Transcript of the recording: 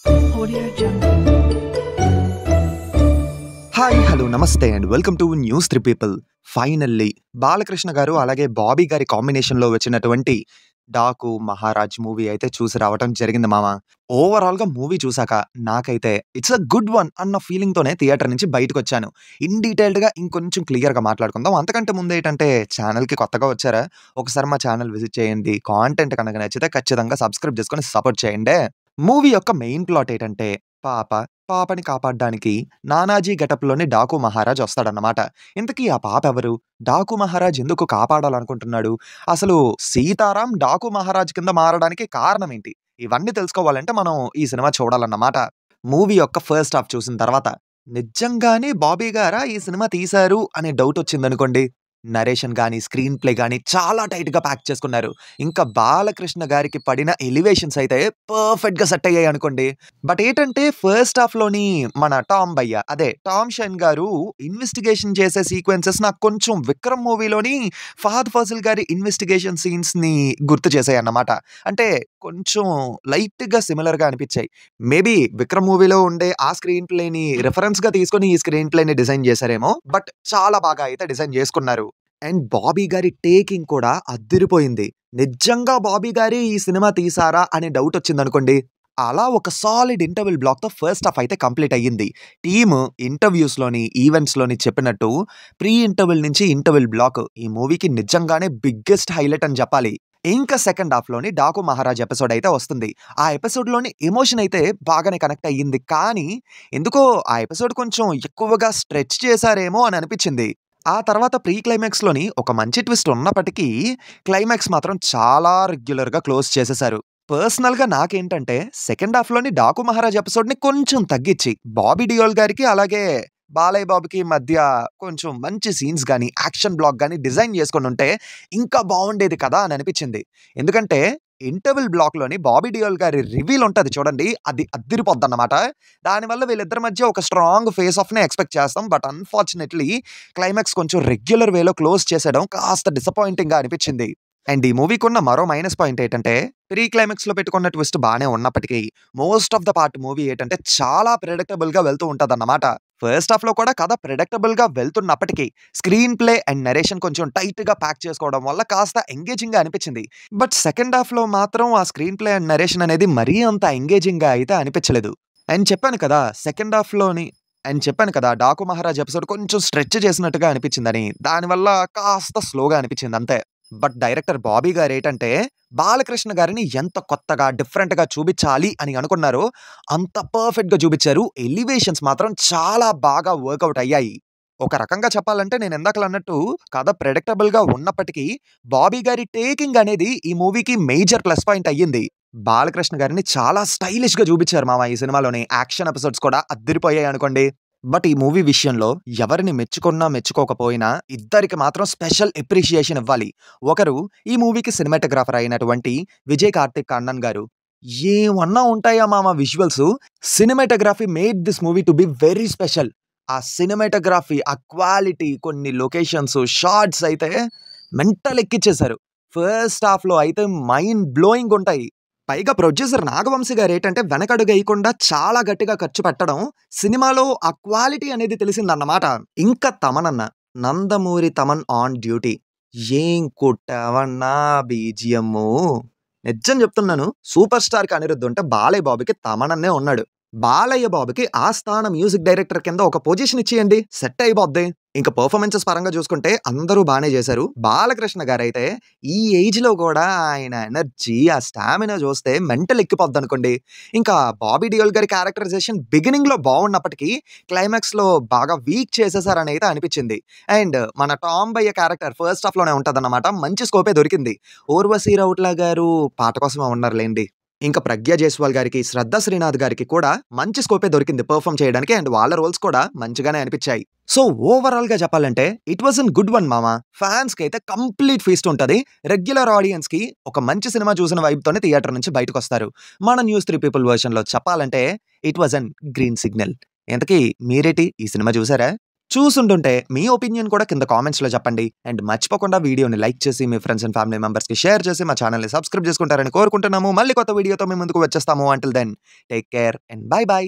Audio Jungle. Hi hello నమస్తే and welcome to news 3 people. Finally Balakrishna గారు అలాగే బాబీ గారి కాంబినేషన్లో వచ్చినటువంటి డాకు మహారాజ్ మూవీ అయితే చూసి రావటం జరిగింది మామ. ఓవరాల్గా మూవీ చూసాక నాకైతే ఇట్స్ అ గుడ్ వన్ అన్న ఫీలింగ్తోనే థియేటర్ నుంచి బయటకు వచ్చాను. ఇన్ డీటెయిల్డ్గా ఇంకొంచెం క్లియర్గా మాట్లాడుకుందాం. అంతకంటే ముందు ఏంటంటే ఛానల్కి కొత్తగా వచ్చారా, ఒకసారి మా ఛానల్ విజిట్ చేయండి. కాంటెంట్ కనుక నచ్చితే ఖచ్చితంగా సబ్స్క్రైబ్ చేసుకొని సపోర్ట్ చేయండి. మూవీ యొక్క మెయిన్ ప్లాట్ ఏంటంటే పాపని కాపాడడానికి నానాజీ గెటప్‌లోని డాకు మహారాజ్ వస్తాడన్నమాట. ఇంతకీ ఆ పాప ఎవరు? డాకు మహారాజ్ ఎందుకు కాపాడాలనుకుంటున్నాడు? అసలు సీతారాం డాకు మహారాజ్ కింద మారడానికి కారణం ఏంటి? ఇవన్నీ తెలుసుకోవాలంటే మనం ఈ సినిమా చూడాలన్నమాట. మూవీ యొక్క ఫస్ట్ హాఫ్ చూసిన తర్వాత నిజంగానే బాబీ గారా ఈ సినిమా తీశారు అనే డౌట్ వచ్చిందనుకోండి. నరేషన్ గాని, స్క్రీన్ ప్లే గాని చాలా టైట్‌గా ప్యాక్ చేసుకున్నారు. ఇంకా బాలకృష్ణ గారికి పడిన ఎలివేషన్స్ అయితే పర్ఫెక్ట్‌గా సెట్ అయ్యాయి అనుకోండి. బట్ ఏంటంటే ఫస్ట్ హాఫ్‌లోని మన టామ్ షైన్ గారు ఇన్వెస్టిగేషన్ చేసే సీక్వెన్సెస్ నాకు కొంచెం 'విక్రమ్' మూవీలోని ఫహద్ ఫాసిల్ గారి ఇన్వెస్టిగేషన్ సీన్స్‌ని గుర్తు చేశాయన్నమాట. అంటే కొంచెం లైట్‌గా సిమిలర్‌గా అనిపించాయి. మేబీ 'విక్రమ్' మూవీలో ఉండే ఆ స్క్రీన్ ప్లేని రిఫరెన్స్‌గా తీసుకొని ఈ స్క్రీన్ ప్లేని డిజైన్ చేశారేమో. బట్ చాలా బాగా అయితే డిజైన్ చేసుకున్నారు. అండ్ బాబీ గారి టేకింగ్ కూడా అద్దిరిపోయింది. నిజంగా బాబీ గారే ఈ సినిమా తీశారా అనే డౌట్ వచ్చిందనుకోండి. అలా ఒక సాలిడ్ ఇంటర్వెల్ బ్లాక్‌తో ఫస్ట్ హాఫ్ అయితే కంప్లీట్ అయ్యింది. టీమ్ ఇంటర్వ్యూస్‌లోని, ఈవెంట్స్‌లోని చెప్పినట్టు ప్రీ ఇంటర్వెల్ నుంచి ఇంటర్వెల్ బ్లాక్ ఈ మూవీకి నిజంగానే బిగ్గెస్ట్ హైలైట్ అని చెప్పాలి. ఇంకా సెకండ్ హాఫ్‌లోని డాకు మహారాజ్ ఎపిసోడ్ అయితే వస్తుంది. ఆ ఎపిసోడ్‌లోని ఎమోషన్ అయితే బాగానే కనెక్ట్ అయ్యింది. కానీ ఎందుకో ఆ ఎపిసోడ్ కొంచెం ఎక్కువగా స్ట్రెచ్ చేశారేమో అని అనిపించింది. ఆ తర్వాత ప్రీ క్లైమాక్స్‌లోని ఒక మంచి ట్విస్ట్ ఉన్నప్పటికీ క్లైమాక్స్ మాత్రం చాలా రెగ్యులర్‌గా క్లోజ్ చేసేశారు. పర్సనల్‌గా నాకేంటంటే సెకండ్ హాఫ్‌లోని డాకు మహారాజ్ ఎపిసోడ్‌ని కొంచెం తగ్గించి బాబీ డియోల్ గారికి అలాగే బాలయ్య బాబుకి మధ్య కొంచెం మంచి సీన్స్ గాని, యాక్షన్ బ్లాక్ గాని డిజైన్ చేసుకొనుంటే ఇంకా బావుండేది కదా అని అనిపించింది. ఎందుకంటే ఇంటర్వెల్ బ్లాక్‌లోని బాబీ డియోల్ గారి రివీల్ ఉంటది చూడండి. అది అద్దిరిపోద్దన్నమాట. దానివల్ల వీళ్ళిద్దరి మధ్య ఒక స్ట్రాంగ్ ఫేస్ ఆఫ్‌నే ఎక్స్‌పెక్ట్ చేస్తాం. బట్ అన్‌ఫార్చునేట్‌లీ క్లైమాక్స్ కొంచెం రెగ్యులర్ వేలో క్లోజ్ చేసేయడం కాస్త డిసప్పాయింటింగ్‌గా అనిపించింది. అండ్ ఈ మూవీకున్న మరో మైనస్ పాయింట్ ఏంటంటే ప్రీ క్లైమాక్స్‌లో పెట్టుకున్న ట్విస్ట్ బానే ఉన్నప్పటికీ most of the part movie ఏంటంటే చాలా ప్రెడిక్టబుల్‌గా వెళ్తూ ఉంటదన్నమాట. ఫస్ట్ హాఫ్‌లో కూడా కథ ప్రెడిక్టబుల్‌గా వెళ్తున్నప్పటికీ స్క్రీన్ ప్లే అండ్ నరేషన్ కొంచెం టైట్‌గా ప్యాక్ చేసుకోవడం వల్ల కాస్త ఎంగేజింగ్‌గా అనిపించింది. బట్ సెకండ్ హాఫ్‌లో మాత్రం ఆ స్క్రీన్ ప్లే అండ్ నరేషన్ అనేది మరీ అంత ఎంగేజింగ్‌గా అయితే అనిపించలేదు. అండ్ చెప్పాను కదా సెకండ్ హాఫ్‌లోని డాకు మహారాజ్ ఎపిసోడ్ కొంచెం స్ట్రెచ్ చేసినట్టుగా అనిపించిందని. దానివల్ల కాస్త స్లోగా అనిపించింది అంతే. బట్ డైరెక్టర్ బాబీ గారేంటంటే బాలకృష్ణ గారిని ఎంత కొత్తగా, డిఫరెంట్‌గా చూపించాలి అని అనుకున్నారో అంత పర్ఫెక్ట్‌గా చూపించారు. ఎలివేషన్స్ మాత్రం చాలా బాగా వర్కౌట్ అయ్యాయి. ఒక రకంగా చెప్పాలంటే నేను ఇందాకలన్నట్టు కథ ప్రెడిక్టబుల్‌గా ఉన్నప్పటికీ బాబీ గారి టేకింగ్ అనేది ఈ మూవీకి మేజర్ ప్లస్ పాయింట్ అయ్యింది. బాలకృష్ణ గారిని చాలా స్టైలిష్‌గా చూపించారు మామ ఈ సినిమాలోని. యాక్షన్ ఎపిసోడ్స్ కూడా అద్దిరిపోయాయి అనుకోండి. బట్ ఈ మూవీ విషయంలో ఎవరిని మెచ్చుకున్నా, మెచ్చుకోకపోయినా ఇద్దరికి మాత్రం స్పెషల్ అప్రిషియేషన్ ఇవ్వాలి. ఒకరు ఈ మూవీకి సినిమాటోగ్రాఫర్ అయినటువంటి విజయ్ కార్తిక్ కన్నన్ గారు. ఏమన్నా ఉంటాయా మామ visuals. Cinematography made this movie to be very special. ఆ సినిమాటోగ్రఫీ, ఆ క్వాలిటీ, కొన్ని లొకేషన్స్, షాట్స్ అయితే మెంటల్ ఎక్కిచ్చేశారు. ఫస్ట్ హాఫ్‌లో అయితే మైండ్ బ్లోయింగ్ ఉంటాయి. పైగా ప్రొడ్యూసర్ నాగవంశీ గారేంటంటే వెనకడుగేయకుండా చాలా గట్టిగా ఖర్చు పెట్టడం, సినిమాలో ఆ క్వాలిటీ అనేది తెలిసిందన్నమాట. ఇంకా తమనన్న, నందమూరి తమన్ ఆన్ డ్యూటీ. ఏం కొట్టావన్నా బీజీఎమ్ము. నిజం చెప్తున్నాను. సూపర్ స్టార్‌కి అనిరుద్ ఉంటే బాలయ్య బాబుకి తమనన్నే ఉన్నాడు. బాలయ్య బాబుకి ఆస్థాన మ్యూజిక్ డైరెక్టర్ కింద ఒక పొజిషన్ ఇచ్చేయండి. సెట్ అయిపోద్ది. ఇంక పర్ఫార్మెన్సెస్ పరంగా చూసుకుంటే అందరూ బానే చేశారు. బాలకృష్ణ గారైతే ఈ ఏజ్‌లో కూడా ఆయన ఎనర్జీ, ఆ స్టామినా చూస్తే మెంటల్ ఎక్కిపోద్దనుకోండి. ఇంకా బాబీ డియోల్ గారి క్యారెక్టరైజేషన్ బిగినింగ్‌లో బావున్నప్పటికీ క్లైమాక్స్‌లో బాగా వీక్ చేసేసారని అయితే అనిపించింది. అండ్ మన టామ్ భయ్య క్యారెక్టర్ ఫస్ట్ హాఫ్‌లోనే ఉంటదన్నమాట. మంచి స్కోపే దొరికింది. ఊర్వశి రౌట్ల గారు పాట కోసమే ఉన్నారులెండి. ఇంకా ప్రగ్యా జైస్వాల్ గారికి, శ్రద్ధ శ్రీనాథ్ గారికి కూడా మంచి స్కోపే దొరికింది పెర్ఫార్మ్ చేయడానికి. అండ్ వాళ్ళ రోల్స్ కూడా మంచిగానే అనిపించాయి. సో ఓవరాల్‌గా చెప్పాలంటే it was N good one మామ. ఫ్యాన్స్‌కి అయితే కంప్లీట్ ఫీస్ట్ ఉంటది. రెగ్యులర్ ఆడియన్స్‌కి ఒక మంచి సినిమా చూసిన వైబ్‌తోనే థియేటర్ నుంచి బయటకొస్తారు. మన న్యూస్ 3 పీపుల్ వెర్షన్‌లో చెప్పాలంటే it was N green signal. ఇంతకీ మీరేటి ఈ సినిమా చూసారా? చూసుంటుంటే మీ ఒపీనియన్ కూడా కింద కామెంట్స్‌లో చెప్పండి. అండ్ మర్చిపోకుండా వీడియోని లైక్ చేసి మీ ఫ్రెండ్స్ అండ్ ఫ్యామిలీ మెంబర్స్‌కి షేర్ చేసి మా ఛానెల్‌ని సబ్స్క్రైబ్ చేసుకుంటారని కోరుకుంటున్నాము. మళ్ళీ కొత్త వీడియోతో మీ ముందుకు వచ్చేస్తాము. Until then take care and bye by.